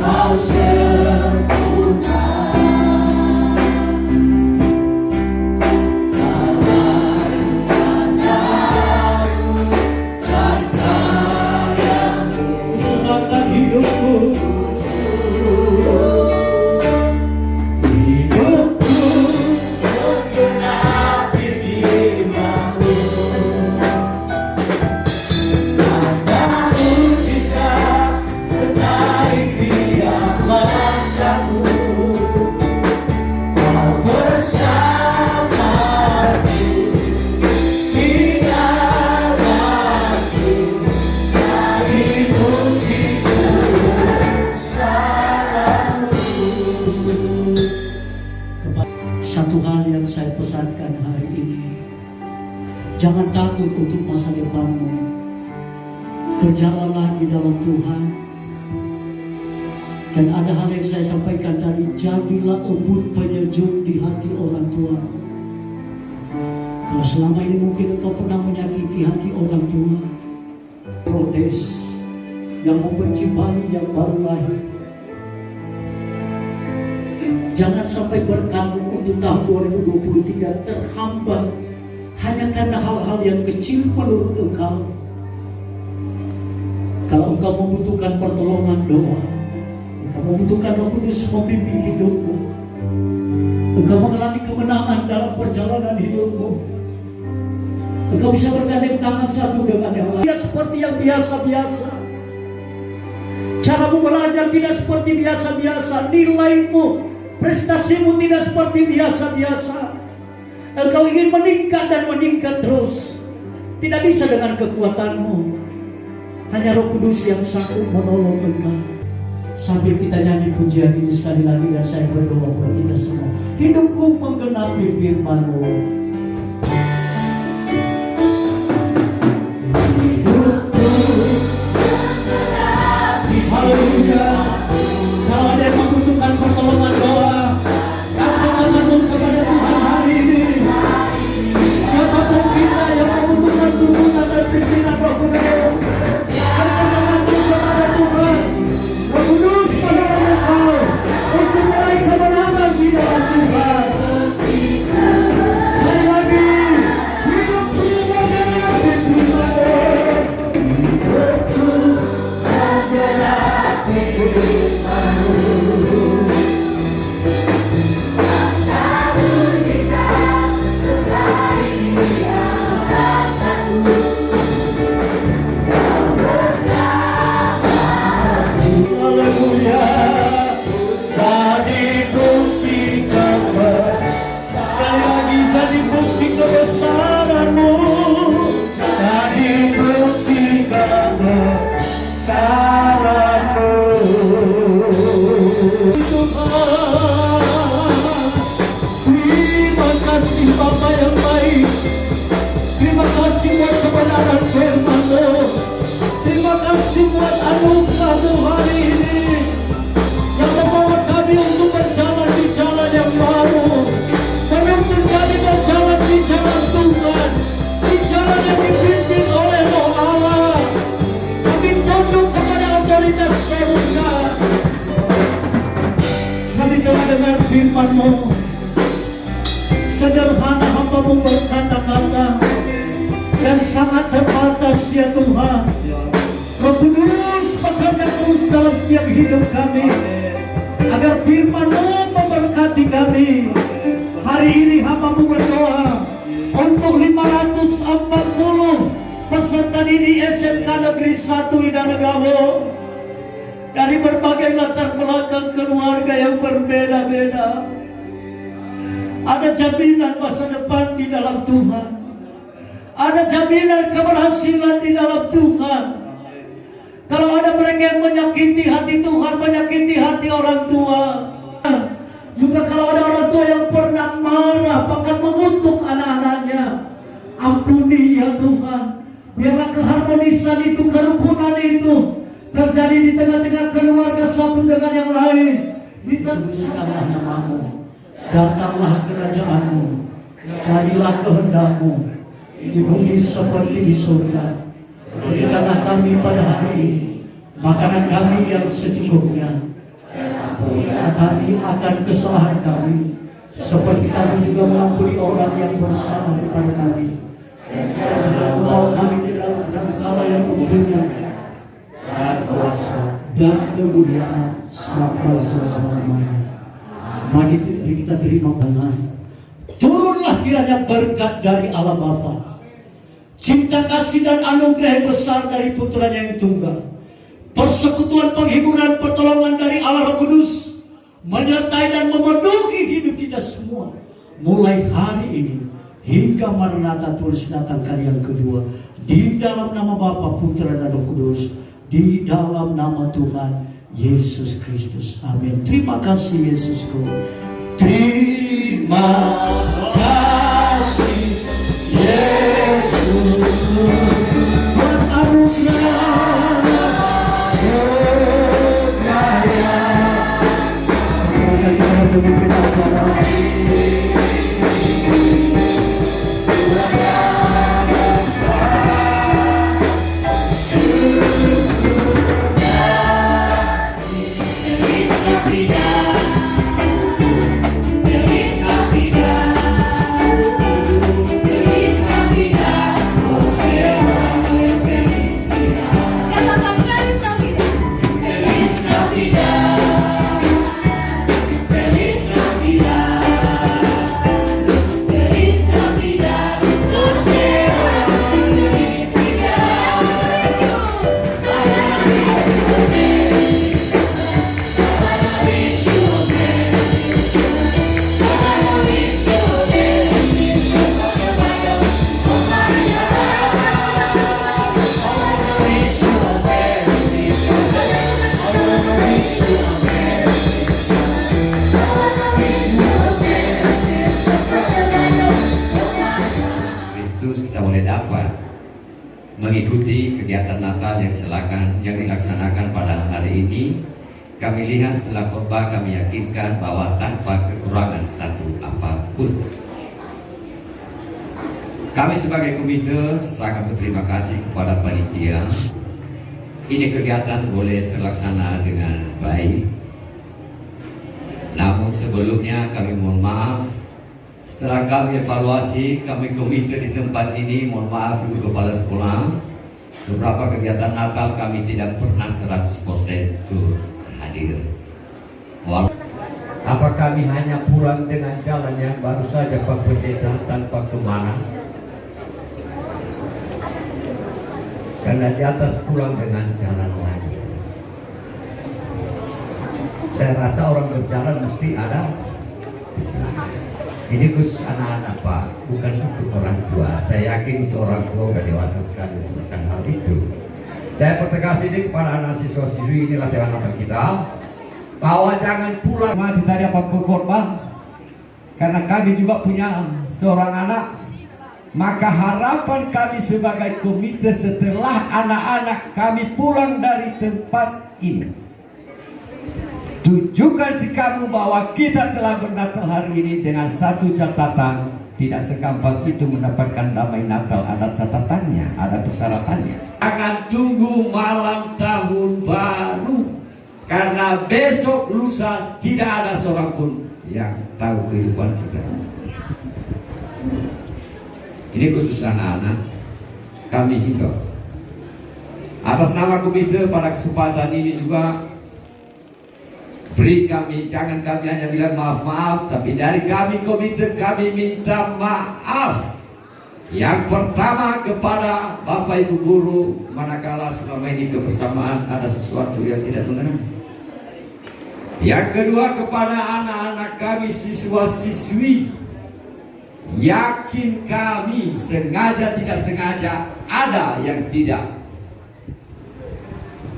C: Kau sempurna, dalam rencana-Mu dan karya-Mu. Serahkan hidupku, menggenapi firman-Mu. Tanda mujizat terbaik tiap langkahmu. Kau bersamaku di dalamku, jadi bukti kebesaran-Mu. Satu hal yang saya pesankan hari ini, jangan takut untuk masa depanmu. Kerjalah di dalam Tuhan. Dan ada hal yang saya sampaikan tadi, jadilah embun penyejuk di hati orang tua. Kalau selama ini mungkin engkau pernah menyakiti hati orang tua, Herodes yang membenci bayi yang baru lahir. Jangan sampai berkabung untuk tahun 2023 terhambat hanya karena hal-hal yang kecil menurut engkau. Kalau engkau membutuhkan pertolongan doa, engkau membutuhkan Roh Kudus membimbing hidupmu, engkau mengalami kemenangan dalam perjalanan hidupmu, engkau bisa bergandeng tangan satu dengan yang lain. Tidak seperti yang biasa-biasa. Caramu belajar tidak seperti biasa-biasa. Nilaimu, prestasimu tidak seperti biasa-biasa. Engkau ingin meningkat dan meningkat terus. Tidak bisa dengan kekuatanmu. Hanya Roh Kudus yang sanggup menolong engkau. Sambil kita nyanyi pujian ini sekali lagi, dan saya berdoa buat kita semua. Hidupku menggenapi firman-Mu. Haleluya. Kalau ada yang membutuhkan pertolongan doa, angkat tanganmu kepada Tuhan hari ini. Siapapun kita yang membutuhkan tuntunan dan pimpinan Roh Kudus, angkat tanganmu kepada Tuhan. Roh Kudus menolong engkau untuk meraih kemenangan di dalam Tuhan. Sekali lagi, hidupku menggenapi firman-Mu. Haleluya. Jadi bukti sekali lagi, jadi bukti kebesaran-Mu. Jadi bukti kebesaran-Mu. Tuhan, terima kasih Bapa yang firman-Mu. Sederhana hamba-Mu berkata-kata dan sangat terbatas ya Tuhan. Roh Kudus bekerja terus dalam setiap hidup kami, agar firman-Mu memberkati kami. Hari ini hamba-Mu berdoa untuk 540 peserta didik SMK Negeri 1 Idanegara dari berbagai latar belakang keluarga yang berbeda-beda. Ada jaminan masa depan di dalam Tuhan, ada jaminan keberhasilan di dalam Tuhan. Kalau ada mereka yang menyakiti hati Tuhan, menyakiti hati orang tua, juga kalau ada orang tua yang pernah marah bahkan mengutuk anak-anaknya, ampuni ya Tuhan. Biarlah keharmonisan itu, kerukunan itu terjadi di tengah-tengah keluarga satu dengan yang lain. Diteruskanlah nama-Mu, datanglah kerajaan-Mu, jadilah kehendak-Mu di bumi seperti di surga. Berikanlah kami pada hari ini makanan kami yang secukupnya. Ampunilah kami akan kesalahan kami, seperti kami juga mengampuni orang yang bersalah kepada kami. Dan bawa kami ke dalam perkara yang mempunyai kuasa dan kemuliaan sampai selama-lamanya. Mari kita terima tangan. Turunlah kiranya berkat dari Allah Bapa, cinta kasih dan anugerah yang besar dari putranya yang tunggal, persekutuan, penghiburan, pertolongan dari Allah Roh Kudus menyertai dan memenuhi hidup kita semua mulai hari ini hingga Maranatha tulis datang kali yang kedua, di dalam nama Bapa, Putra dan Roh Kudus, di dalam nama Tuhan Yesus Kristus. Amin. Terima kasih Yesusku. Terima kasih Yesusku buat anugerah kekaya. Sesuai kita memimpin acara.
H: Mengikuti kegiatan Natal yang dilaksanakan pada hari ini, kami lihat setelah khotbah kami yakinkan bahwa tanpa kekurangan satu apapun. Kami sebagai komite sangat berterima kasih kepada panitia. Ini kegiatan boleh terlaksana dengan baik. Namun sebelumnya kami mohon maaf. Setelah kami evaluasi, kami komite di tempat ini, mohon maaf Ibu Kepala Sekolah, beberapa kegiatan Natal kami tidak pernah 100% hadir. Apa kami hanya pulang dengan jalan yang baru saja Pak Pendeta tanpa kemana? Karena di atas pulang dengan jalan lain. Saya rasa orang berjalan mesti ada. Ini khusus anak-anak Pak, bukan untuk orang tua. Saya yakin untuk orang tua sudah dewasa sekali melakukan hal itu. Saya pertegas ini kepada anak siswa-siswi, inilah anak kita, bahwa jangan pulang mati tadi apa berkorban. Karena kami juga punya seorang anak, maka harapan kami sebagai komite setelah anak-anak kami pulang dari tempat ini, tunjukkan sikapmu bahwa kita telah bernatal hari ini dengan satu catatan. Tidak segampang itu mendapatkan damai Natal, ada catatannya, ada persyaratannya. Akan tunggu malam tahun baru. Karena besok lusa tidak ada seorang pun yang tahu kehidupan kita. Ini khusus anak-anak, kami himbau. Atas nama komite pada kesempatan ini juga beri kami, jangan kami hanya bilang maaf-maaf, tapi dari kami komite kami minta maaf. Yang pertama kepada Bapak Ibu Guru, manakala selama ini kebersamaan ada sesuatu yang tidak mengenal. Yang kedua kepada anak-anak kami siswa-siswi, yakin kami sengaja tidak sengaja ada yang tidak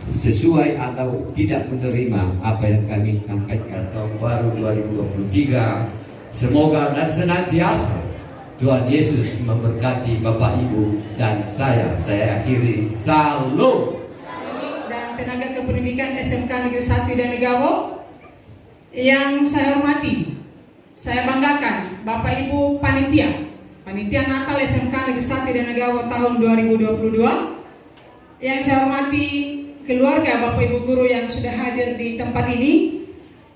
H: sesuai atau tidak menerima apa yang kami sampaikan tahun baru 2023. Semoga dan senantiasa Tuhan Yesus memberkati Bapak Ibu dan saya akhiri salam.
I: Dan tenaga kependidikan SMK Negeri 1 Idanegawo yang saya hormati, saya banggakan Bapak Ibu panitia Natal SMK Negeri 1 Idanegawo tahun 2022. Yang saya hormati keluarga Bapak Ibu guru yang sudah hadir di tempat ini,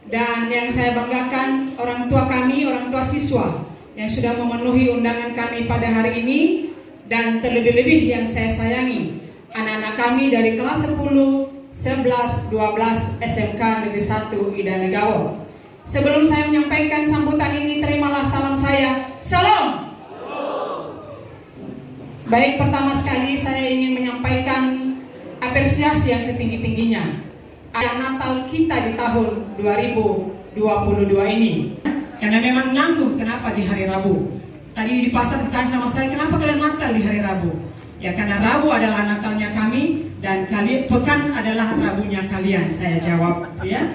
I: dan yang saya banggakan orang tua kami, orang tua siswa yang sudah memenuhi undangan kami pada hari ini, dan terlebih-lebih yang saya sayangi anak-anak kami dari kelas 10, 11, 12 SMK Negeri 1 Idanegawo. Sebelum saya menyampaikan sambutan ini, terimalah salam saya. Salam. Baik, pertama sekali saya ingin menyampaikan apresiasi yang setinggi-tingginya ayat Natal kita di tahun 2022 ini. Karena memang nanggung kenapa di hari Rabu. Tadi di pasar ditanya sama saya, kenapa kalian Natal di hari Rabu? Ya karena Rabu adalah Natalnya kami, dan pekan adalah Rabunya kalian, saya jawab ya.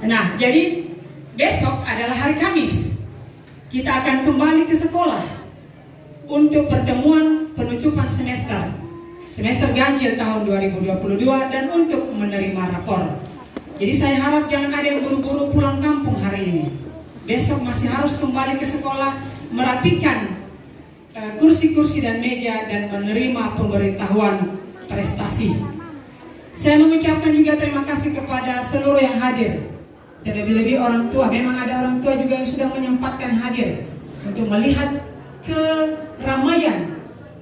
I: Nah, jadi besok adalah hari Kamis. Kita akan kembali ke sekolah untuk pertemuan penutupan semester ganjil tahun 2022 dan untuk menerima rapor. Jadi saya harap jangan ada yang buru-buru pulang kampung hari ini. Besok masih harus kembali ke sekolah, merapikan kursi-kursi dan meja, dan menerima pemberitahuan prestasi. Saya mengucapkan juga terima kasih kepada seluruh yang hadir. Terlebih-lebih orang tua. Memang ada orang tua juga yang sudah menyempatkan hadir untuk melihat keramaian.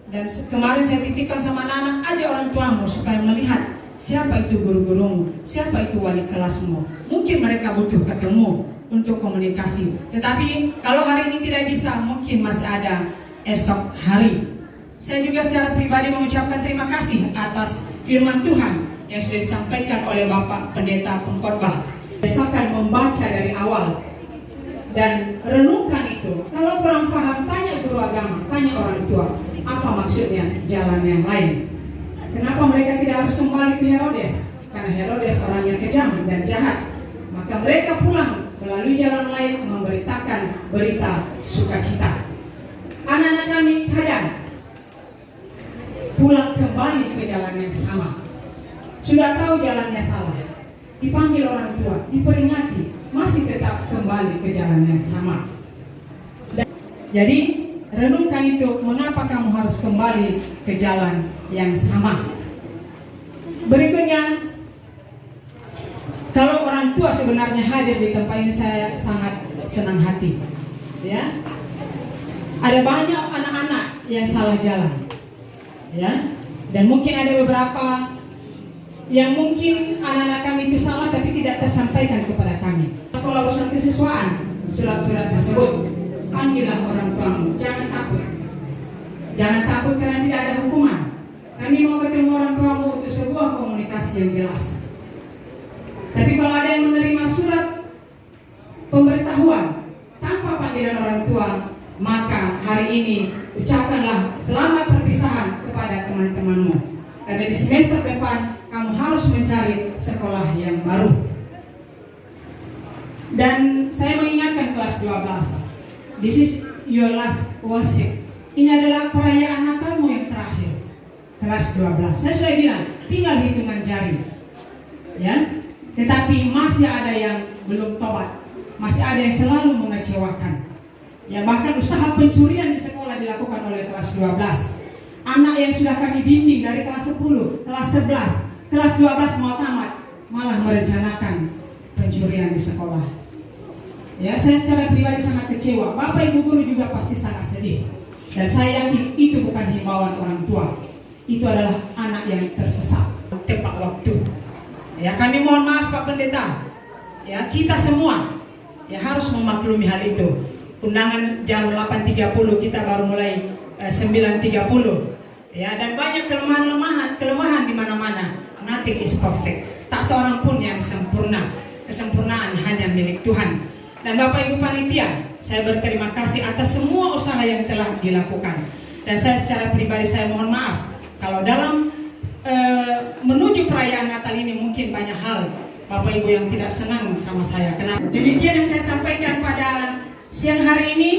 I: Dan kemarin saya titipkan sama anak-anak, ajak orang tuamu supaya melihat siapa itu guru-gurumu, siapa itu wali kelasmu. Mungkin mereka butuh ketemu untuk komunikasi. Tetapi kalau hari ini tidak bisa, mungkin masih ada esok hari. Saya juga secara pribadi mengucapkan terima kasih atas firman Tuhan yang sudah disampaikan oleh Bapak Pendeta Pengkhotbah. Biasakan membaca dari awal dan renungkan itu. Kalau kurang paham, tanya guru agama, tanya orang tua. Apa maksudnya jalan yang lain? Kenapa mereka tidak harus kembali ke Herodes? Karena Herodes orangnya kejam dan jahat. Maka mereka pulang melalui jalan lain, memberitakan berita sukacita. Anak-anak kami kadang pulang kembali ke jalan yang sama. Sudah tahu jalannya salah, dipanggil orang tua, diperingati, masih tetap kembali ke jalan yang sama. Jadi renungkan itu, mengapa kamu harus kembali ke jalan yang sama. Berikutnya, kalau orang tua sebenarnya hadir di tempat ini, saya sangat senang hati. Ya, ada banyak anak-anak yang salah jalan. Ya, dan mungkin ada beberapa yang mungkin anak-anak kami itu salah tapi tidak tersampaikan kepada kami. Sekolah urusan kesiswaan, surat-surat tersebut, panggillah orang tuamu, jangan takut. Jangan takut karena tidak ada hukuman. Kami mau ketemu orang tuamu untuk sebuah komunikasi yang jelas. Tapi kalau ada yang menerima surat pemberitahuan tanpa panggilan orang tua, maka hari ini ucapkanlah selamat perpisahan kepada teman-temanmu. Karena di semester depan kamu harus mencari sekolah yang baru. Dan saya mengingatkan kelas 12, this is your last worship. Ini adalah perayaan Natalmu yang terakhir. Kelas 12. Saya sudah bilang, tinggal hitungan jari. Ya. Tetapi masih ada yang belum tobat. Masih ada yang selalu mengecewakan. Ya, bahkan usaha pencurian di sekolah dilakukan oleh kelas 12. Anak yang sudah kami bimbing dari kelas 10, kelas 11, kelas 12 mau tamat, malah merencanakan pencurian di sekolah. Ya, saya secara pribadi sangat kecewa. Bapak Ibu guru juga pasti sangat sedih. Dan saya yakin itu bukan himbauan orang tua. Itu adalah anak yang tersesat tepat waktu. Ya, kami mohon maaf Pak Pendeta. Ya, kita semua ya harus memaklumi hal itu. Undangan jam 8.30, kita baru mulai 9.30. Ya, dan banyak kelemahan di mana-mana. Nothing is perfect. Tak seorang pun yang sempurna. Kesempurnaan hanya milik Tuhan. Dan Bapak Ibu panitia, saya berterima kasih atas semua usaha yang telah dilakukan. Dan saya secara pribadi saya mohon maaf kalau dalam menuju perayaan Natal ini mungkin banyak hal Bapak Ibu yang tidak senang sama saya. Kenapa? Demikian yang saya sampaikan pada siang hari ini.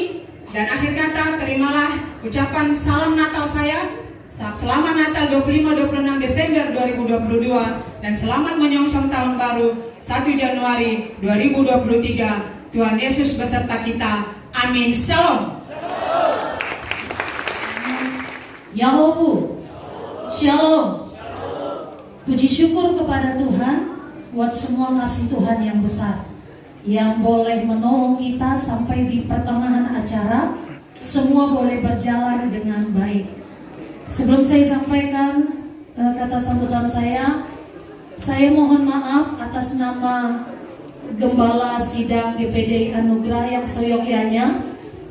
I: Dan akhir kata, terimalah ucapan salam Natal saya. Selamat Natal 25-26 Desember 2022 dan selamat menyongsong tahun baru 1 Januari 2023. Tuhan Yesus beserta kita. Amin. Shalom.
J: Yahowu. Shalom. Puji syukur kepada Tuhan buat semua kasih Tuhan yang besar yang boleh menolong kita sampai di pertengahan acara. Semua boleh berjalan dengan baik. Sebelum saya sampaikan kata sambutan saya mohon maaf atas nama Gembala Sidang GPD Anugerah yang seyogyanya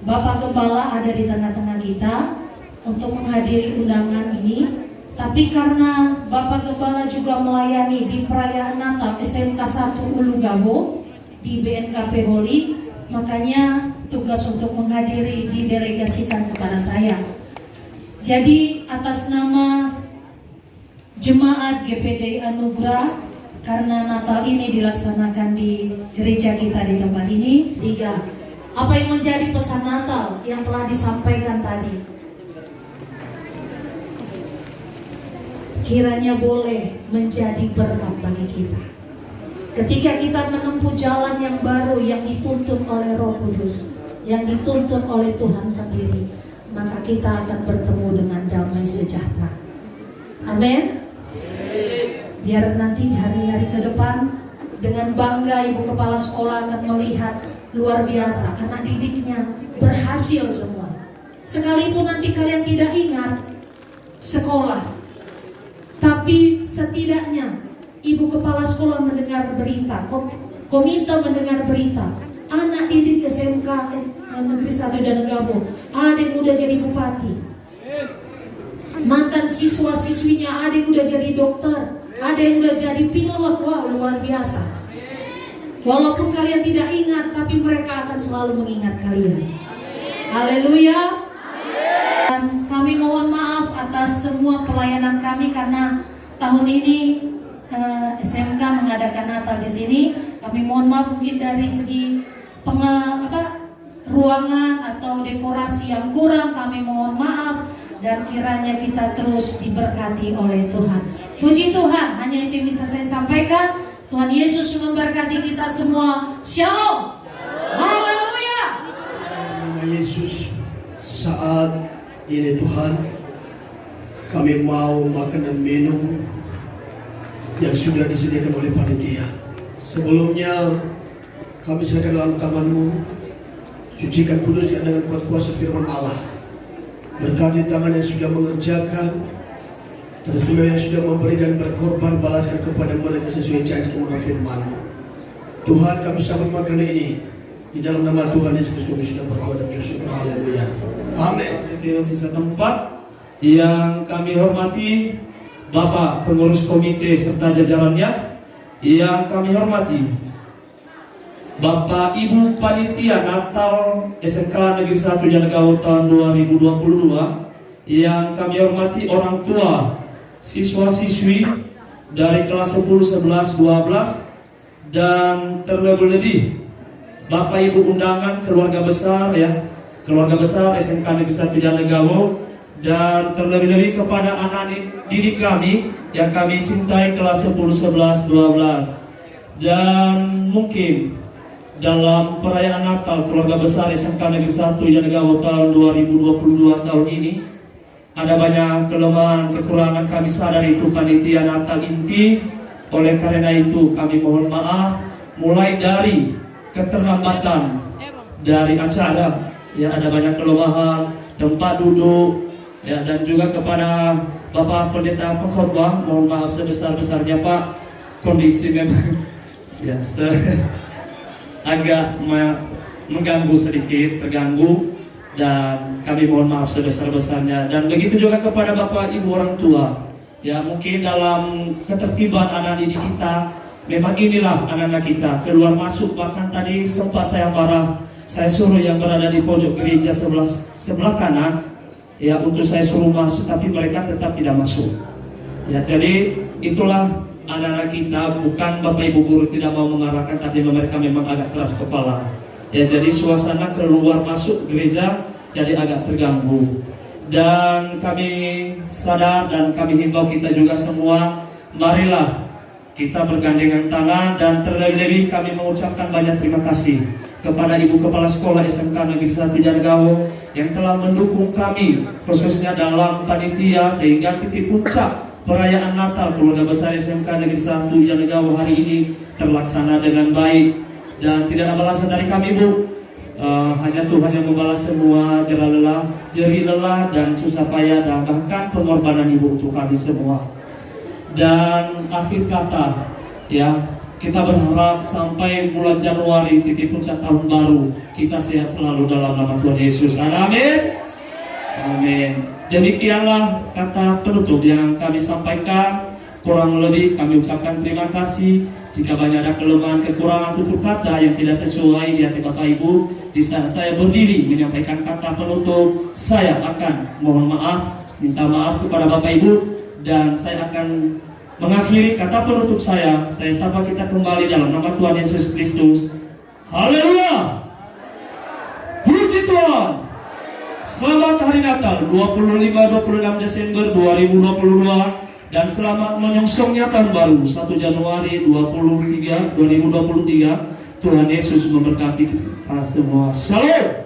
J: Bapak Gembala ada di tengah-tengah kita untuk menghadiri undangan ini. Tapi karena Bapak Gembala juga melayani di perayaan Natal SMK 1 Ulu Gabo di BNKP Holy, makanya tugas untuk menghadiri didelegasikan kepada saya. Jadi atas nama Jemaat GPD Anugerah, karena Natal ini dilaksanakan di gereja kita di tempat ini, 3. Apa yang menjadi pesan Natal yang telah disampaikan tadi? Kiranya boleh menjadi berkat bagi kita. Ketika kita menempuh jalan yang baru yang dituntun oleh Roh Kudus, yang dituntun oleh Tuhan sendiri, maka kita akan bertemu dengan damai sejahtera. Amin. Biar nanti hari-hari ke depan dengan bangga Ibu Kepala Sekolah akan melihat luar biasa anak didiknya berhasil semua. Sekalipun nanti kalian tidak ingat sekolah, tapi setidaknya Ibu Kepala Sekolah mendengar berita, komite mendengar berita, anak didik SMK Negeri 1 Danegabo, ada yang udah jadi bupati, mantan siswa-siswinya ada yang udah jadi dokter, ada yang udah jadi pilot. Wow, luar biasa. Walaupun kalian tidak ingat, tapi mereka akan selalu mengingat kalian. Haleluya. Dan kami mohon maaf atas semua pelayanan kami karena tahun ini SMK mengadakan Natal di sini. Kami mohon maaf mungkin dari segi ruangan atau dekorasi yang kurang, kami mohon maaf dan kiranya kita terus diberkati oleh Tuhan. Puji Tuhan, hanya itu yang bisa saya sampaikan. Tuhan Yesus memberkati kita semua. Shalom. Haleluya.
K: Nama Yesus, saat ini Tuhan, kami mau makan dan minum yang sudah disediakan oleh panitia. Sebelumnya kami serahkan dalam tangan-Mu, sucikan kudus dengan kuat kuasa firman Allah. Berkati tangan yang sudah mengerjakan, terus yang sudah memberi dan berkorban, balaskan kepada mereka sesuai janji kemuliaan firman-Mu. Tuhan, kami sambut makan ini di dalam nama Tuhan Yesus kami sudah berdoa dan bersyukur. Haleluya. Amin.
L: Di sisa tempat yang kami hormati Bapak pengurus komite serta jajarannya, yang kami hormati Bapak Ibu Panitia Natal SMK Negeri 1 Danegabo tahun 2022, yang kami hormati orang tua siswa-siswi dari kelas 10, 11, 12, dan terlebih-lebih Bapak Ibu undangan keluarga besar keluarga besar SMK Negeri 1 Danegabo, dan terlebih-lebih kepada anak didik kami yang kami cintai kelas 10, 11, 12, dan mungkin dalam perayaan Natal keluarga besar SMK Negeri 1 Danegabo tahun 2022 tahun ini ada banyak kelemahan, kekurangan. Kami sadar itu panitia Natal inti Oleh karena itu kami mohon maaf mulai dari keterlambatan dari acara, ya ada banyak kelemahan tempat duduk, ya dan juga kepada Bapak Pendeta Pengkhotbah mohon maaf sebesar-besarnya Pak, kondisi memang ya agak mengganggu sedikit, terganggu, dan kami mohon maaf sebesar-besarnya. Dan begitu juga kepada Bapak Ibu orang tua, ya mungkin dalam ketertiban anak didik kita, memang inilah anak-anak kita keluar masuk. Bahkan tadi sempat saya marah, saya suruh yang berada di pojok gereja sebelah kanan, ya untuk saya suruh masuk, tapi mereka tetap tidak masuk. Ya jadi itulah anak-anak kita, bukan Bapak Ibu guru tidak mau mengarahkan, tapi mereka memang agak keras kepala. Ya jadi suasana keluar masuk gereja jadi agak terganggu. Dan kami sadar dan kami himbau kita juga semua, marilah kita bergandengan tangan, dan terlebih kami mengucapkan banyak terima kasih kepada Ibu Kepala Sekolah SMK Negeri 1 Janegao yang telah mendukung kami khususnya dalam panitia, sehingga titik puncak perayaan Natal Keluarga Besar SMK Negeri 1 Janegao hari ini terlaksana dengan baik, dan tidak ada balasan dari kami Bu. Hanya Tuhan yang membalas semua jerih lelah dan susah payah, dan bahkan pengorbanan Ibu untuk kami semua. Dan akhir kata, ya kita berharap sampai bulan Januari titik puncak tahun baru kita sehat selalu dalam nama Tuhan Yesus. Amin. Amin. Demikianlah kata penutup yang kami sampaikan. Kurang lebih kami ucapkan terima kasih. Jika banyak ada kelemahan, kekurangan tutur kata yang tidak sesuai di hati Bapak Ibu, di saat saya berdiri menyampaikan kata penutup, saya akan mohon maaf, minta maaf kepada Bapak Ibu, dan saya akan mengakhiri kata penutup saya. Saya sapa kita kembali dalam nama Tuhan Yesus Kristus. Haleluya. Puji Tuhan. Selamat Hari Natal 25-26 Desember 2022, dan selamat menyongsongnya tahun baru 1 Januari 2023. Tuhan Yesus memberkati kita semua. Shalom.